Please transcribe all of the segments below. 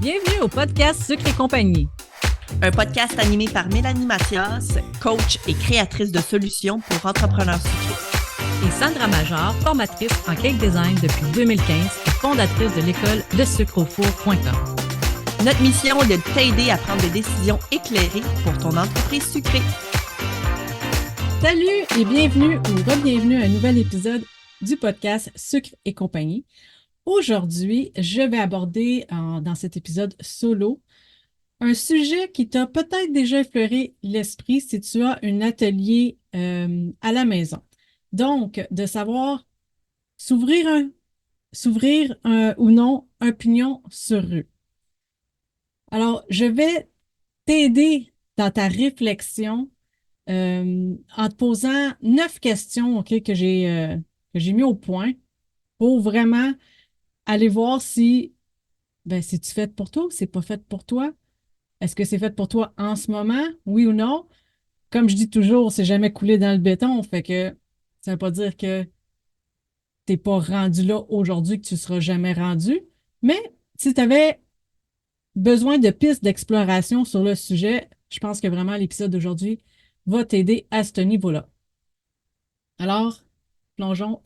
Bienvenue au podcast Sucre et compagnie. Un podcast animé par Mélanie Mathias, coach et créatrice de solutions pour entrepreneurs sucrés. Et Sandra Major, formatrice en cake design depuis 2015 et fondatrice de l'école lesucreaufour.com. Notre mission est de t'aider à prendre des décisions éclairées pour ton entreprise sucrée. Salut et bienvenue ou re-bienvenue à un nouvel épisode du podcast Sucre et compagnie. Aujourd'hui, je vais aborder dans cet épisode solo un sujet qui t'a peut-être déjà effleuré l'esprit si tu as un atelier à la maison. Donc, de savoir s'ouvrir ou non un pignon sur rue. Alors, je vais t'aider dans ta réflexion en te posant 9 questions que j'ai mis au point pour vraiment aller voir si c'est-tu fait pour toi ou c'est pas fait pour toi. Est-ce que c'est fait pour toi en ce moment, oui ou non? Comme je dis toujours, c'est jamais coulé dans le béton, fait que ça veut pas dire que t'es pas rendu là aujourd'hui, que tu seras jamais rendu. Mais si tu avais besoin de pistes d'exploration sur le sujet, je pense que vraiment l'épisode d'aujourd'hui va t'aider à ce niveau-là. Alors, plongeons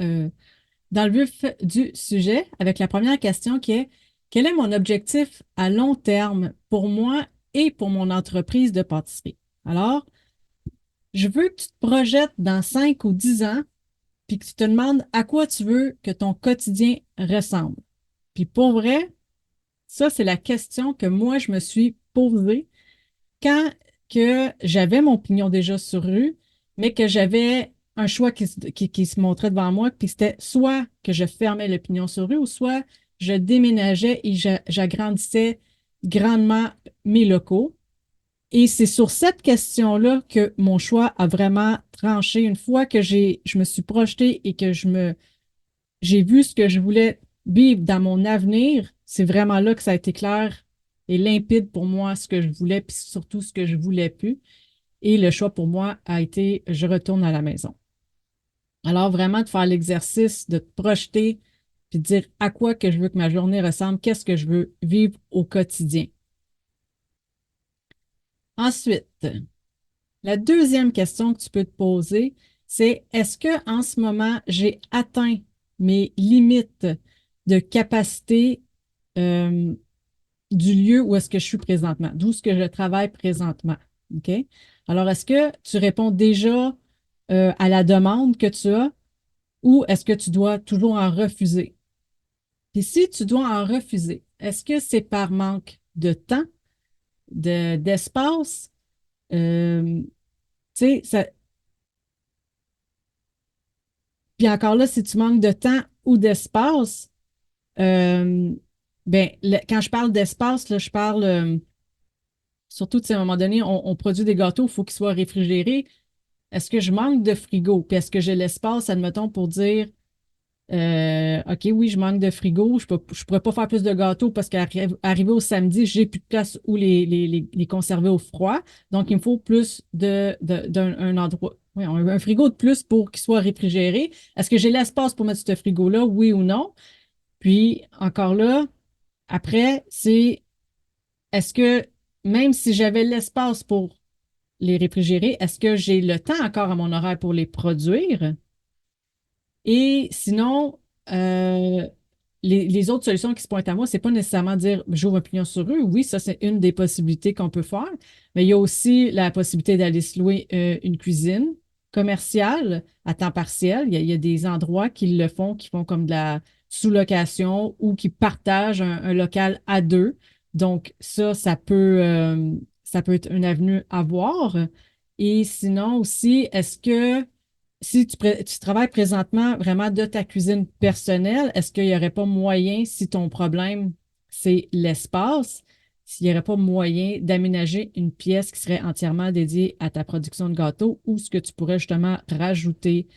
dans le vif du sujet avec la première question qui est: quel est mon objectif à long terme pour moi et pour mon entreprise de pâtisserie? Alors, je veux que tu te projettes dans 5 ou 10 ans puis que tu te demandes à quoi tu veux que ton quotidien ressemble. Puis pour vrai, ça, c'est la question que moi, je me suis posée quand que j'avais mon pignon déjà sur rue, mais que j'avais un choix qui se montrait devant moi, puis c'était soit que je fermais le pignon sur rue ou soit je déménageais et j'agrandissais grandement mes locaux. Et c'est sur cette question-là que mon choix a vraiment tranché. Une fois que je me suis projetée et que j'ai vu ce que je voulais vivre dans mon avenir, c'est vraiment là que ça a été clair et limpide pour moi ce que je voulais, puis surtout ce que je voulais plus. Et le choix pour moi a été, je retourne à la maison. Alors vraiment de faire l'exercice, de te projeter, puis de dire à quoi que je veux que ma journée ressemble, qu'est-ce que je veux vivre au quotidien. Ensuite, la deuxième question que tu peux te poser, c'est est-ce que en ce moment, j'ai atteint mes limites de capacité euh, du lieu où est-ce que je suis présentement, d'où est-ce que je travaille présentement. OK? Alors, est-ce que tu réponds déjà à la demande que tu as ou est-ce que tu dois toujours en refuser? Puis si tu dois en refuser, est-ce que c'est par manque de temps, d'espace? Tu sais, puis encore là, si tu manques de temps ou d'espace, euh, quand je parle d'espace, là, je parle surtout, tu sais, à un moment donné, on produit des gâteaux, il faut qu'ils soient réfrigérés. Est-ce que je manque de frigo? Puis est-ce que j'ai l'espace, admettons, pour dire, OK, oui, je manque de frigo, je pourrais pas faire plus de gâteaux parce qu'arrivé au samedi, j'ai plus de place où les conserver au froid. Donc, il me faut plus d'un un endroit, oui, un frigo de plus pour qu'il soit réfrigéré. Est-ce que j'ai l'espace pour mettre ce frigo-là, oui ou non? Puis, encore là, après, c'est est-ce que même si j'avais l'espace pour les réfrigérer, est-ce que j'ai le temps encore à mon horaire pour les produire? Et sinon, euh, les autres solutions qui se pointent à moi, c'est pas nécessairement dire j'ouvre un pignon sur rue. Oui, ça, c'est une des possibilités qu'on peut faire. Mais il y a aussi la possibilité d'aller se louer une cuisine commerciale à temps partiel. Il y a des endroits qui le font, qui font comme de la sous-location ou qui partagent un local à deux. Donc, ça peut être une avenue à voir. Et sinon aussi, est-ce que si tu travailles présentement vraiment de ta cuisine personnelle, est-ce qu'il n'y aurait pas moyen, si ton problème, c'est l'espace, s'il n'y aurait pas moyen d'aménager une pièce qui serait entièrement dédiée à ta production de gâteaux ou ce que tu pourrais justement rajouter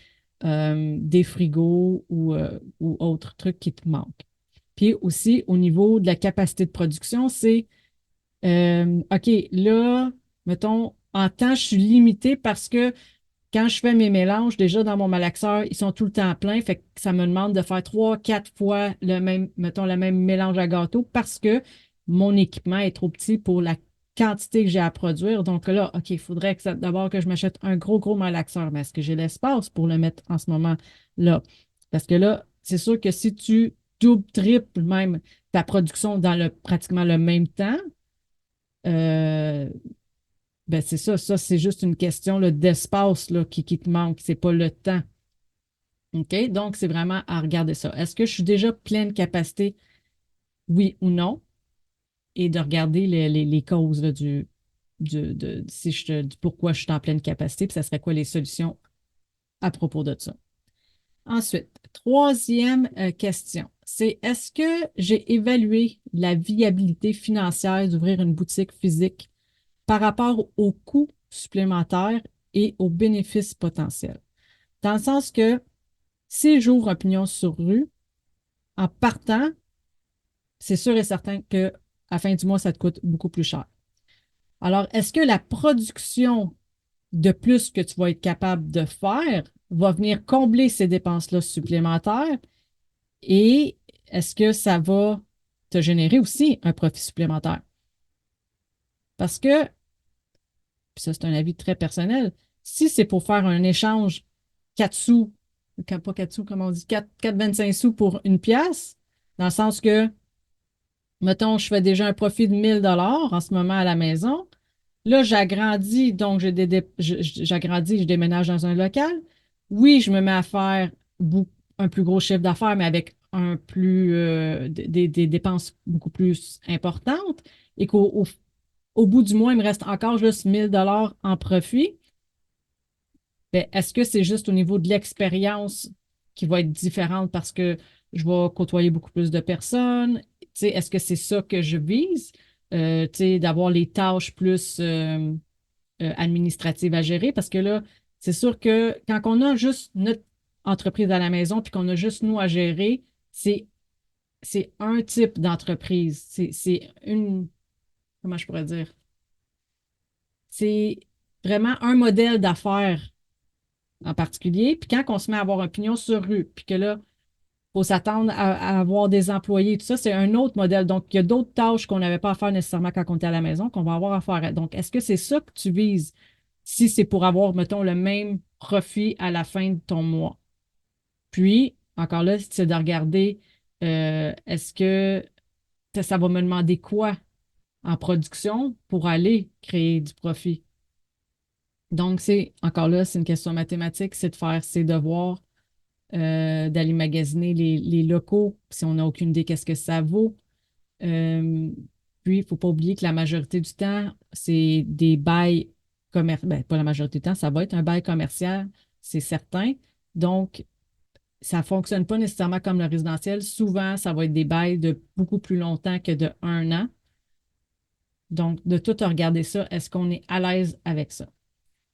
des frigos ou autres trucs qui te manquent. Puis aussi, au niveau de la capacité de production, c'est OK, là, mettons, en temps, je suis limitée parce que quand je fais mes mélanges, déjà dans mon malaxeur, ils sont tout le temps pleins. Fait que ça me demande de faire 3, 4 fois le même, mettons, le même mélange à gâteau parce que mon équipement est trop petit pour la quantité que j'ai à produire. Donc là, OK, il faudrait que d'abord que je m'achète un gros malaxeur. Mais est-ce que j'ai l'espace pour le mettre en ce moment-là? Parce que là, c'est sûr que si tu doubles, triples même ta production dans pratiquement le même temps, euh, ben c'est ça. Ça, c'est juste une question là, d'espace là, qui te manque. C'est pas le temps. OK? Donc, c'est vraiment à regarder ça. Est-ce que je suis déjà pleine capacité, oui ou non? Et de regarder les causes là, si du pourquoi je suis en pleine capacité, puis ça serait quoi les solutions à propos de ça. Ensuite, troisième question, c'est est-ce que j'ai évalué la viabilité financière d'ouvrir une boutique physique par rapport aux coûts supplémentaires et aux bénéfices potentiels? Dans le sens que si j'ouvre un pignon sur rue, en partant, c'est sûr et certain que à la fin du mois, ça te coûte beaucoup plus cher. Alors, est-ce que la production de plus que tu vas être capable de faire va venir combler ces dépenses-là supplémentaires et est-ce que ça va te générer aussi un profit supplémentaire? Parce que, puis ça c'est un avis très personnel, si c'est pour faire un échange 4 sous, pas 4 sous, comment on dit, 4,25 sous pour une pièce, dans le sens que, mettons, je fais déjà un profit de 1 000 $ en ce moment à la maison. Là, j'agrandis, donc j'agrandis, je déménage dans un local. Oui, je me mets à faire un plus gros chiffre d'affaires, mais avec des dépenses beaucoup plus importantes et au bout du mois, il me reste encore juste 1 000 $ en profit. Ben, est-ce que c'est juste au niveau de l'expérience qui va être différente parce que je vais côtoyer beaucoup plus de personnes? Tu sais, est-ce que c'est ça que je vise? Tu sais, d'avoir les tâches plus administratives à gérer parce que là, c'est sûr que quand on a juste notre entreprise à la maison puis qu'on a juste nous à gérer, c'est un type d'entreprise. C'est comment je pourrais dire? C'est vraiment un modèle d'affaires en particulier. Puis quand on se met à avoir un pignon sur rue, puis que là, il faut s'attendre à avoir des employés, tout ça, c'est un autre modèle. Donc, il y a d'autres tâches qu'on n'avait pas à faire nécessairement quand on était à la maison, qu'on va avoir à faire. Donc, est-ce que c'est ça que tu vises si c'est pour avoir, mettons, le même profit à la fin de ton mois? Puis, encore là, c'est de regarder, est-ce que ça va me demander quoi en production pour aller créer du profit? Donc, encore là, c'est une question mathématique, c'est de faire ses devoirs, d'aller magasiner les locaux, si on n'a aucune idée qu'est-ce que ça vaut. Euh, Puis, il ne faut pas oublier que la majorité du temps, c'est des bails commerciaux. Ben, pas la majorité du temps, ça va être un bail commercial, c'est certain. Donc, ça ne fonctionne pas nécessairement comme le résidentiel. Souvent, ça va être des bails de beaucoup plus longtemps que de 1 an. Donc, de tout regarder ça, est-ce qu'on est à l'aise avec ça?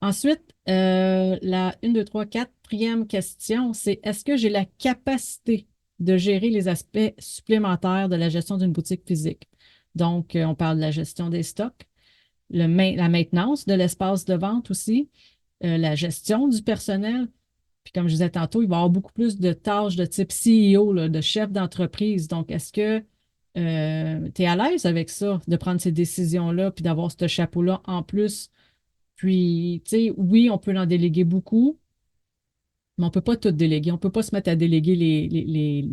Ensuite, la 1, 2, 3, 4e question, c'est est-ce que j'ai la capacité de gérer les aspects supplémentaires de la gestion d'une boutique physique? Donc, on parle de la gestion des stocks, la maintenance de l'espace de vente aussi, la gestion du personnel. Puis comme je disais tantôt, il va y avoir beaucoup plus de tâches de type CEO, là, de chef d'entreprise. Donc, est-ce que tu es à l'aise avec ça, de prendre ces décisions-là, puis d'avoir ce chapeau-là en plus? Puis, tu sais, oui, on peut en déléguer beaucoup, mais on ne peut pas tout déléguer. On ne peut pas se mettre à déléguer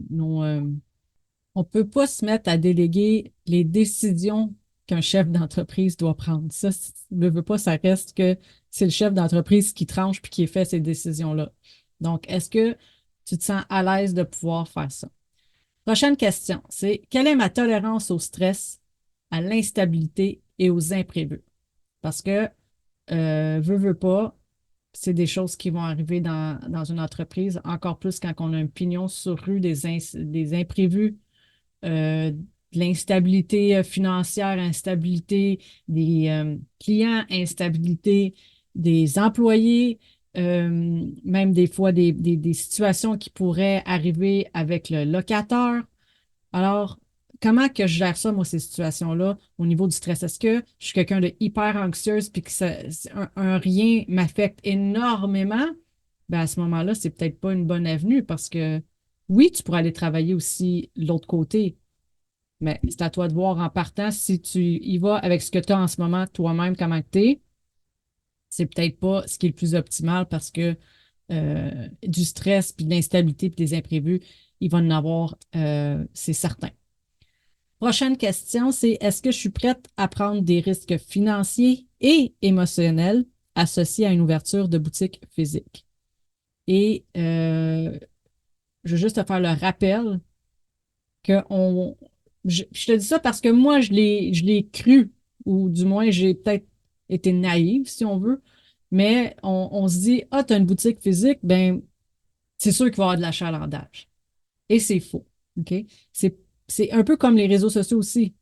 on peut pas se mettre à déléguer les décisions qu'un chef d'entreprise doit prendre. Ça, ne veut pas, ça reste que c'est le chef d'entreprise qui tranche puis qui fait ces décisions-là. Donc, est-ce que tu te sens à l'aise de pouvoir faire ça? Prochaine question, c'est quelle est ma tolérance au stress, à l'instabilité et aux imprévus? Parce que, veux pas, c'est des choses qui vont arriver dans une entreprise, encore plus quand on a un pignon sur rue, des imprévus, de l'instabilité financière, instabilité des clients, instabilité des employés, même des fois des situations qui pourraient arriver avec le locateur. Alors, comment que je gère ça, moi, ces situations-là, au niveau du stress? Est-ce que je suis quelqu'un de hyper anxieuse puis que un rien m'affecte énormément? Ben à ce moment-là, c'est peut-être pas une bonne avenue parce que oui, tu pourrais aller travailler aussi de l'autre côté, mais c'est à toi de voir en partant si tu y vas avec ce que tu as en ce moment, toi-même, comment tu es. C'est peut-être pas ce qui est le plus optimal parce que du stress, puis de l'instabilité, puis des imprévus, il va en avoir, c'est certain. Prochaine question, c'est est-ce que je suis prête à prendre des risques financiers et émotionnels associés à une ouverture de boutique physique? Et je veux juste te faire le rappel que je te dis ça parce que moi, je l'ai cru, ou du moins, j'ai peut-être été naïve, si on veut, mais on se dit, ah, tu as une boutique physique, ben, c'est sûr qu'il va y avoir de l'achalandage. Et c'est faux. OK? C'est, c'est un peu comme les réseaux sociaux aussi.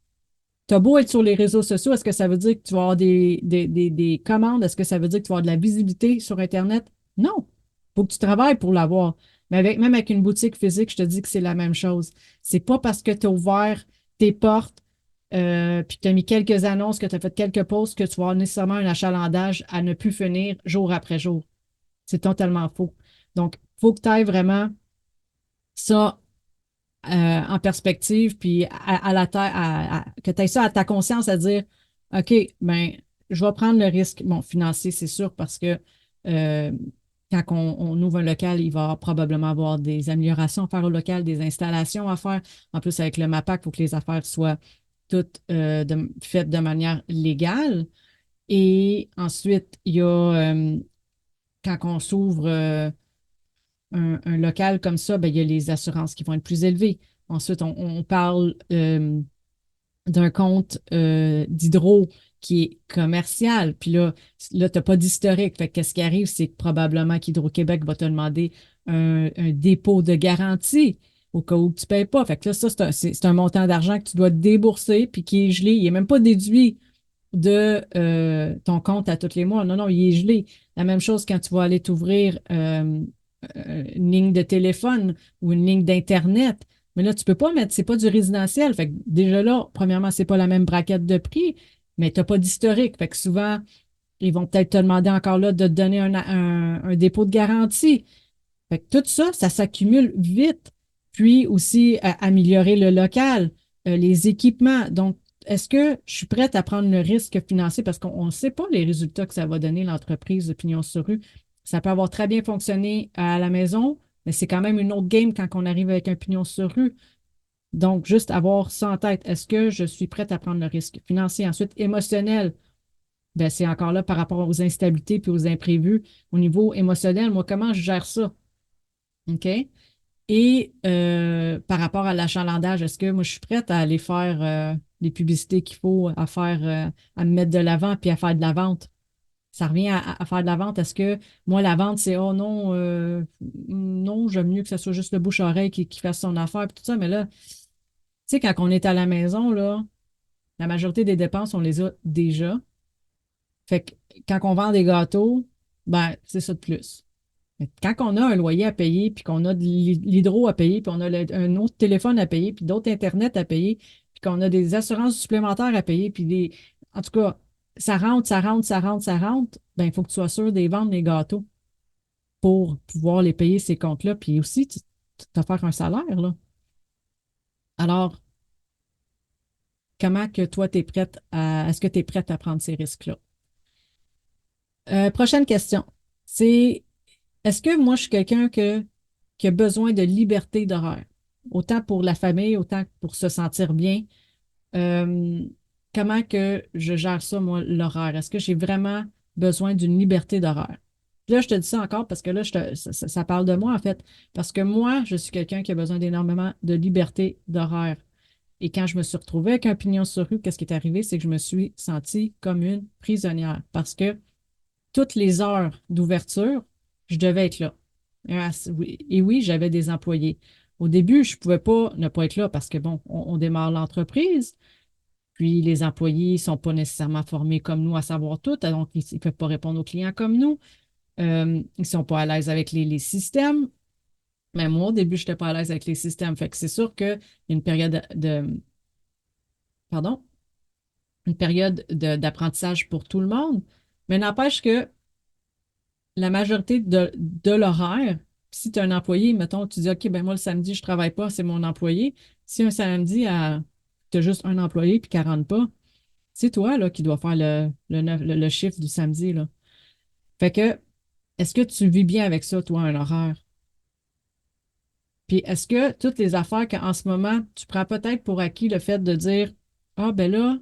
Tu as beau être sur les réseaux sociaux, est-ce que ça veut dire que tu vas avoir des commandes? Est-ce que ça veut dire que tu vas avoir de la visibilité sur Internet? Non. Il faut que tu travailles pour l'avoir. Mais même avec une boutique physique, je te dis que c'est la même chose. C'est pas parce que tu as ouvert tes portes, puis que tu as mis quelques annonces, que tu as fait quelques posts, que tu vas avoir nécessairement un achalandage à ne plus finir jour après jour. C'est totalement faux. Donc, il faut que tu ailles vraiment ça en perspective, puis à la terre, que tu aies ça à ta conscience à dire, OK, ben, je vais prendre le risque, bon, financier, c'est sûr, parce que euh, quand on ouvre un local, il va probablement avoir des améliorations à faire au local, des installations à faire. En plus, avec le MAPAC, il faut que les affaires soient toutes faites de manière légale. Et ensuite, il y a, quand on s'ouvre un local comme ça, ben, il y a les assurances qui vont être plus élevées. Ensuite, on parle d'un compte d'hydro qui est commercial. Puis là, tu n'as pas d'historique. Fait que qu'est-ce qui arrive, c'est que probablement qu'Hydro-Québec va te demander un dépôt de garantie au cas où tu ne payes pas. Fait que là, ça, c'est un montant d'argent que tu dois débourser puis qui est gelé. Il n'est même pas déduit de ton compte à tous les mois. Non, non, il est gelé. La même chose quand tu vas aller t'ouvrir une ligne de téléphone ou une ligne d'Internet. Mais là, tu peux pas mettre, c'est pas du résidentiel. Fait que déjà là, premièrement, c'est pas la même braquette de prix, mais tu n'as pas d'historique. Fait que souvent, ils vont peut-être te demander encore là de te donner un dépôt de garantie. Fait que tout ça, ça s'accumule vite. Puis aussi, améliorer le local, les équipements. Donc, est-ce que je suis prête à prendre le risque financier parce qu'on ne sait pas les résultats que ça va donner l'entreprise de Pignon sur rue. Ça peut avoir très bien fonctionné à la maison, mais c'est quand même une autre game quand on arrive avec un pignon sur rue. Donc, juste avoir ça en tête. Est-ce que je suis prête à prendre le risque financier? Ensuite, émotionnel. Ben, c'est encore là par rapport aux instabilités puis aux imprévus. Au niveau émotionnel, moi, comment je gère ça? OK? Et par rapport à l'achalandage, est-ce que moi, je suis prête à aller faire les publicités qu'il faut, à faire, à me mettre de l'avant puis à faire de la vente? Ça revient à faire de la vente. Est-ce que moi, la vente, c'est oh non, non, j'aime mieux que ce soit juste le bouche-oreille qui fasse son affaire puis tout ça. Mais là, tu sais, quand on est à la maison, là, la majorité des dépenses, on les a déjà. Fait que quand on vend des gâteaux, ben, c'est ça de plus. Mais quand on a un loyer à payer, puis qu'on a de l'hydro à payer, puis on a un autre téléphone à payer, puis d'autres Internet à payer, puis qu'on a des assurances supplémentaires à payer, puis des. En tout cas, ça rentre, ça rentre, ça rentre, ça rentre, ben, il faut que tu sois sûr des ventes des gâteaux pour pouvoir les payer, ces comptes-là. Puis aussi, tu as faire un salaire, là. Alors, comment que toi, tu es prête à. Est-ce que tu es prête à prendre ces risques-là? Prochaine question. C'est est-ce que moi, je suis quelqu'un qui a besoin de liberté d'horaire, autant pour la famille, autant que pour se sentir bien? Euh, comment que je gère ça, moi, l'horaire? Est-ce que j'ai vraiment besoin d'une liberté d'horaire? Puis là, je te dis ça encore parce que là, ça parle de moi, en fait. Parce que moi, je suis quelqu'un qui a besoin d'énormément de liberté d'horaire. Et quand je me suis retrouvée avec un pignon sur rue, qu'est-ce qui est arrivé? C'est que je me suis sentie comme une prisonnière parce que toutes les heures d'ouverture, je devais être là. Et oui, j'avais des employés. Au début, je ne pouvais pas ne pas être là parce que, bon, on démarre l'entreprise, puis les employés ne sont pas nécessairement formés comme nous à savoir tout, donc ils ne peuvent pas répondre aux clients comme nous. Ils ne sont pas à l'aise avec les systèmes. Mais moi, au début, je n'étais pas à l'aise avec les systèmes. Fait que c'est sûr qu'il y a une période de pardon, une période d'apprentissage pour tout le monde, mais n'empêche que la majorité de l'horaire, si tu as un employé, mettons, tu dis, OK, ben moi, le samedi, je ne travaille pas, c'est mon employé. Si un samedi, tu as juste un employé puis qu'elle ne rentre pas, c'est toi là, qui dois faire le chiffre du samedi. Là. Fait que, est-ce que tu vis bien avec ça, toi, un horaire? Puis est-ce que toutes les affaires qu'en ce moment, tu prends peut-être pour acquis le fait de dire, ah, ben là,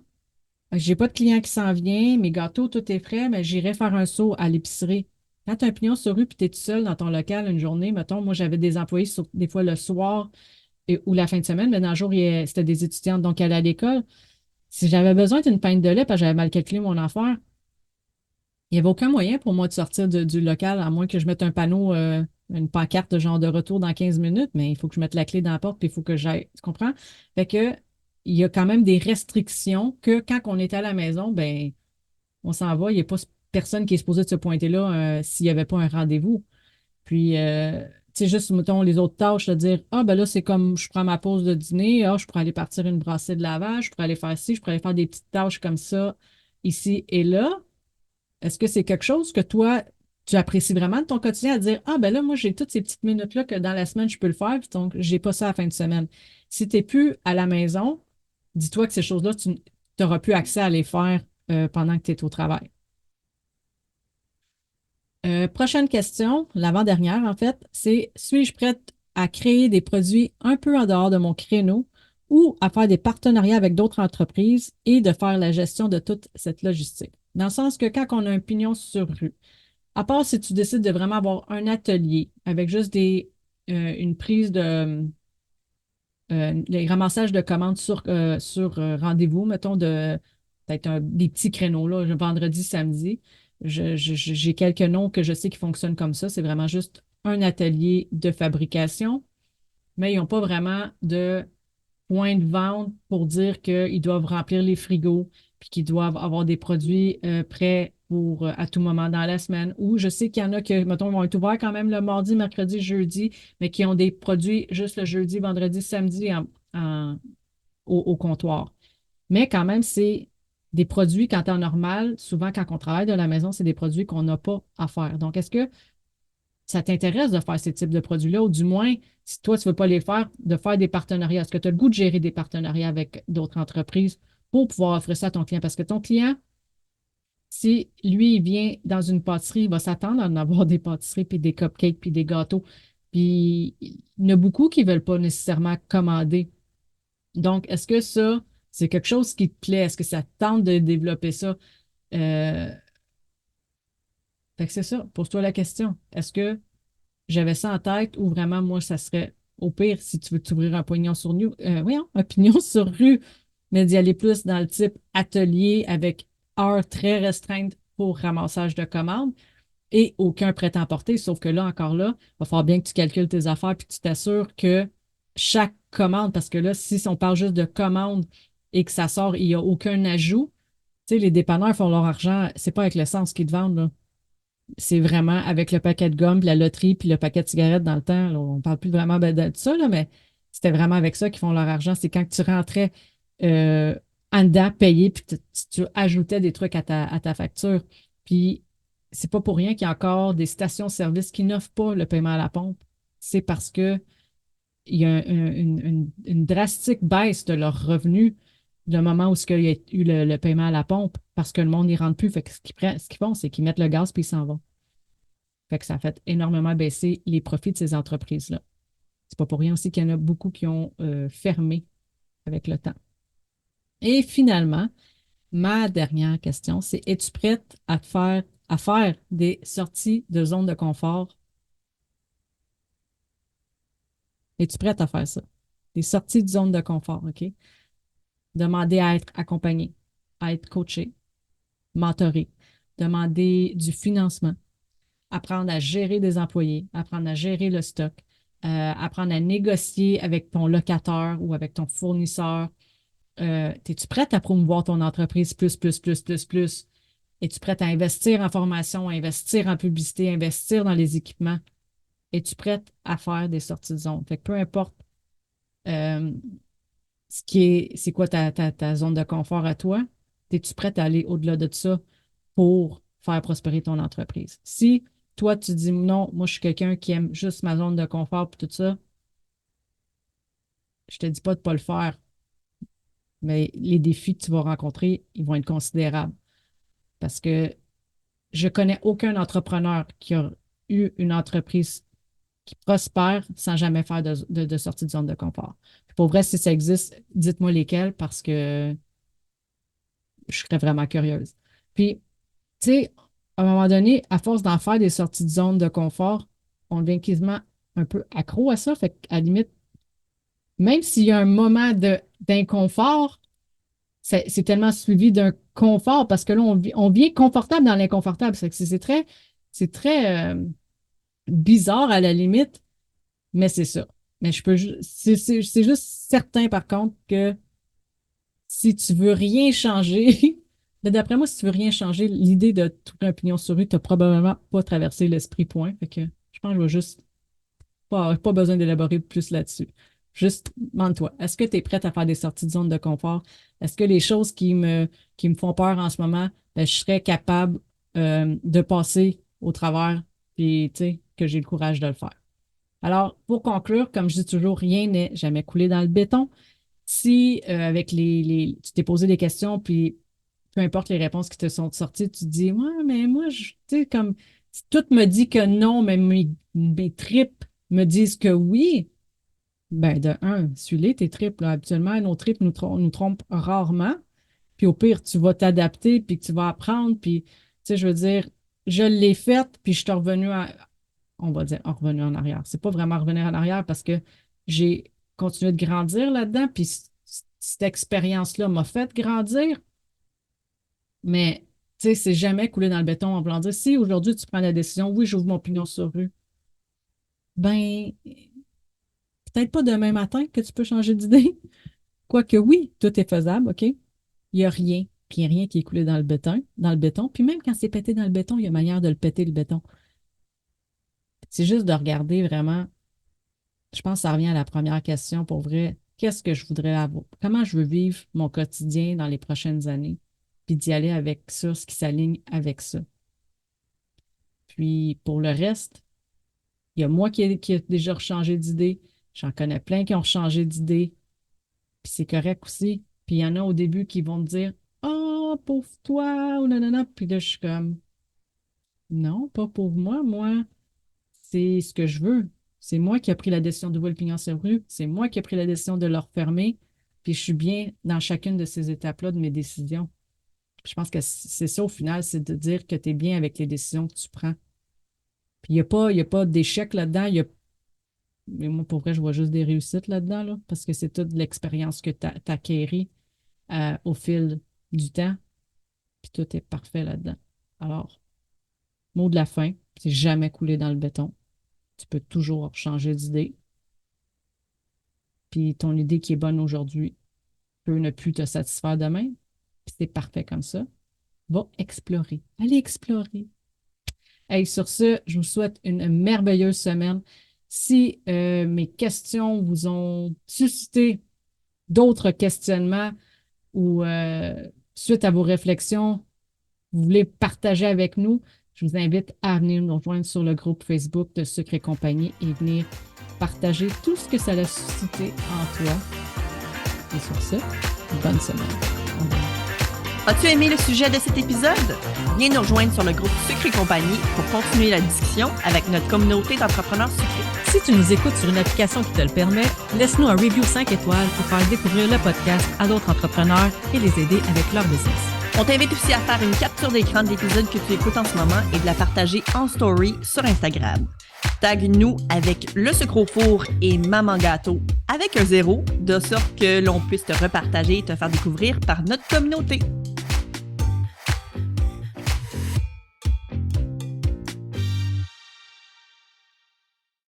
j'ai pas de client qui s'en vient, mes gâteaux, tout est frais, mais j'irai faire un saut à l'épicerie. Quand tu as un pignon sur rue puis tu es tout seul dans ton local une journée, mettons, moi j'avais des employés des fois le soir ou la fin de semaine, mais dans le jour, c'était des étudiantes, donc elles allaient à l'école. Si j'avais besoin d'une pinte de lait parce que j'avais mal calculé mon affaire, il n'y avait aucun moyen pour moi de sortir du local, à moins que je mette un panneau, une pancarte de genre de retour dans 15 minutes, mais il faut que je mette la clé dans la porte puis il faut que j'aille. Tu comprends? Fait que il y a quand même des restrictions que quand on est à la maison, ben on s'en va. Il n'y a pas personne qui est supposé de se pointer là s'il n'y avait pas un rendez-vous. Puis, tu sais, juste, mettons, les autres tâches, de dire, ah, ben là, c'est comme je prends ma pause de dîner, ah, je pourrais aller partir une brassée de lavage, je pourrais aller faire ci, je pourrais aller faire des petites tâches comme ça, ici et là. Est-ce que c'est quelque chose que toi, tu apprécies vraiment de ton quotidien à dire, ah, ben là, moi, j'ai toutes ces petites minutes-là que dans la semaine, je peux le faire, puis donc, j'ai pas ça à la fin de semaine. Si tu n'es plus à la maison, dis-toi que ces choses-là, tu n'auras plus accès à les faire pendant que tu es au travail. Prochaine question, l'avant-dernière en fait, c'est suis-je prête à créer des produits un peu en dehors de mon créneau ou à faire des partenariats avec d'autres entreprises et de faire la gestion de toute cette logistique? Dans le sens que quand on a un pignon sur rue, à part si tu décides de vraiment avoir un atelier avec juste une prise les ramassages de commandes sur rendez-vous, mettons, peut-être des petits créneaux, là, vendredi, samedi. J'ai quelques noms que je sais qui fonctionnent comme ça. C'est vraiment juste un atelier de fabrication, mais ils n'ont pas vraiment de point de vente pour dire qu'ils doivent remplir les frigos puis qu'ils doivent avoir des produits prêts pour à tout moment dans la semaine. Ou je sais qu'il y en a qui, mettons, vont être ouverts quand même le mardi, mercredi, jeudi, mais qui ont des produits juste le jeudi, vendredi, samedi en- au comptoir. Mais quand même, c'est des produits qu'en temps normal, souvent quand on travaille de la maison, c'est des produits qu'on n'a pas à faire. Donc, est-ce que ça t'intéresse de faire ces types de produits-là, ou du moins, si toi, tu ne veux pas les faire, de faire des partenariats? Est-ce que tu as le goût de gérer des partenariats avec d'autres entreprises pour pouvoir offrir ça à ton client? Parce que ton client, si lui, il vient dans une pâtisserie, il va s'attendre à en avoir des pâtisseries, puis des cupcakes, puis des gâteaux. Puis il y en a beaucoup qui ne veulent pas nécessairement commander. Donc, est-ce que ça, c'est quelque chose qui te plaît? Est-ce que ça te tente de développer ça? Euh, Fait que c'est ça. Pose-toi la question. Est-ce que j'avais ça en tête ou vraiment, moi, ça serait au pire, si tu veux t'ouvrir un pognon sur rue, voyons, un pignon sur rue, mais d'y aller plus dans le type atelier avec heures très restreintes pour ramassage de commandes et aucun prêt-à-emporter. Sauf que là, encore là, il va falloir bien que tu calcules tes affaires puis que tu t'assures que chaque commande, parce que là, si on parle juste de commande et que ça sort, il n'y a aucun ajout, tu sais, les dépanneurs font leur argent, c'est pas avec l'essence qu'ils te vendent, là. C'est vraiment avec le paquet de gomme, puis la loterie, puis le paquet de cigarettes dans le temps. Là, on ne parle plus vraiment de ça, là, mais c'était vraiment avec ça qu'ils font leur argent. C'est quand tu rentrais euh, en dedans, payé, puis tu ajoutais des trucs à ta facture. Puis c'est pas pour rien qu'il y a encore des stations-service qui n'offrent pas le paiement à la pompe. C'est parce que il y a une drastique baisse de leurs revenus le moment où il y a eu le paiement à la pompe parce que le monde n'y rentre plus. Fait que ce qu'ils font, c'est qu'ils mettent le gaz puis ils s'en vont. Fait que ça a fait énormément baisser les profits de ces entreprises-là. C'est pas pour rien aussi qu'il y en a beaucoup qui ont fermé avec le temps. Et finalement, ma dernière question, c'est es-tu prête à faire des sorties de zone de confort? Es-tu prête à faire ça? Des sorties de zone de confort, OK? Demander à être accompagné, à être coaché, mentoré, demander du financement, apprendre à gérer des employés, apprendre à gérer le stock, apprendre à négocier avec ton locateur ou avec ton fournisseur. Es-tu prête à promouvoir ton entreprise plus, plus, plus, plus, plus? Es-tu prête à investir en formation, investir en publicité, investir dans les équipements? Es-tu prête à faire des sorties de zone? Fait que peu importe euh, c'est quoi ta zone de confort à toi? Es-tu prête à aller au-delà de ça pour faire prospérer ton entreprise? Si toi, tu dis non, moi, je suis quelqu'un qui aime juste ma zone de confort et tout ça, je te dis pas de pas le faire, mais les défis que tu vas rencontrer, ils vont être considérables. Parce que je connais aucun entrepreneur qui a eu une entreprise qui prospère sans jamais faire de sortie de zone de confort. Puis pour vrai, si ça existe, dites-moi lesquels parce que je serais vraiment curieuse. Puis, tu sais, à un moment donné, à force d'en faire des sorties de zone de confort, on devient quasiment un peu accro à ça. Fait qu'à la limite, même s'il y a un moment d'inconfort, c'est tellement suivi d'un confort parce que là, on vient confortable dans l'inconfortable. C'est très bizarre à la limite, mais c'est ça. Mais c'est juste certain par contre que si tu veux rien changer, mais d'après moi, si tu veux rien changer, l'idée de trouver un pignon sur rue t'a probablement pas traversé l'esprit point. Fait que je pense que je vais juste pas besoin d'élaborer plus là-dessus. Juste, demande-toi, est-ce que tu es prête à faire des sorties de zone de confort? Est-ce que les choses qui me font peur en ce moment, ben, je serais capable de passer au travers, puis tu sais, que j'ai le courage de le faire. Alors, pour conclure, comme je dis toujours, rien n'est jamais coulé dans le béton. Si avec tu t'es posé des questions, puis peu importe les réponses qui te sont sorties, tu te dis, ouais, mais moi, tu sais, comme si tout me dit que non, mais mes tripes me disent que oui, ben de un, suis-les, tes tripes, là. Habituellement, nos tripes nous trompent rarement. Puis au pire, tu vas t'adapter, puis que tu vas apprendre, puis, tu sais, je veux dire, je l'ai faite, puis je suis revenu on va dire, revenu en arrière. C'est pas vraiment revenir en arrière parce que j'ai continué de grandir là-dedans, puis cette expérience-là m'a fait grandir, mais tu sais, c'est jamais coulé dans le béton en voulant dire, si aujourd'hui tu prends la décision, oui, j'ouvre mon pignon sur rue, ben, peut-être pas demain matin que tu peux changer d'idée. Quoique oui, tout est faisable, OK? Il n'y a rien, puis rien qui est coulé dans le béton. Puis même quand c'est pété dans le béton, il y a manière de le péter, le béton. C'est juste de regarder vraiment. Je pense que ça revient à la première question pour vrai. Qu'est-ce que je voudrais avoir? Comment je veux vivre mon quotidien dans les prochaines années? Puis d'y aller avec ça, ce qui s'aligne avec ça. Puis pour le reste, il y a moi qui ai déjà changé d'idée. J'en connais plein qui ont changé d'idée. Puis c'est correct aussi. Puis il y en a au début qui vont me dire oh, pauvre toi, ou nanana. Puis là, je suis comme non, pas pour moi. Moi, c'est ce que je veux. C'est moi qui ai pris la décision d'ouvrir le pignon sur rue. C'est moi qui ai pris la décision de le refermer. Puis je suis bien dans chacune de ces étapes-là de mes décisions. Puis je pense que c'est ça au final, c'est de dire que tu es bien avec les décisions que tu prends. Puis il y a pas d'échec là-dedans. Mais moi, pour vrai, je vois juste des réussites là-dedans, là, parce que c'est toute l'expérience que tu as acquérie au fil du temps. Puis tout est parfait là-dedans. Alors, mot de la fin, c'est jamais coulé dans le béton. Tu peux toujours changer d'idée. Puis ton idée qui est bonne aujourd'hui peut ne plus te satisfaire demain. Puis c'est parfait comme ça. Va explorer. Allez explorer. Hey, sur ce, je vous souhaite une merveilleuse semaine. Si mes questions vous ont suscité d'autres questionnements ou suite à vos réflexions, vous voulez partager avec nous, je vous invite à venir nous rejoindre sur le groupe Facebook de Sucre et compagnie et venir partager tout ce que ça a suscité en toi. Et sur ce, bonne semaine. Au revoir. As-tu aimé le sujet de cet épisode? Viens nous rejoindre sur le groupe Sucre et compagnie pour continuer la discussion avec notre communauté d'entrepreneurs sucrés. Si tu nous écoutes sur une application qui te le permet, laisse-nous un review 5 étoiles pour faire découvrir le podcast à d'autres entrepreneurs et les aider avec leur business. On t'invite aussi à faire une capture d'écran de l'épisode que tu écoutes en ce moment et de la partager en story sur Instagram. Tag-nous avec le sucre au four et Maman Gâteau avec un 0, de sorte que l'on puisse te repartager et te faire découvrir par notre communauté.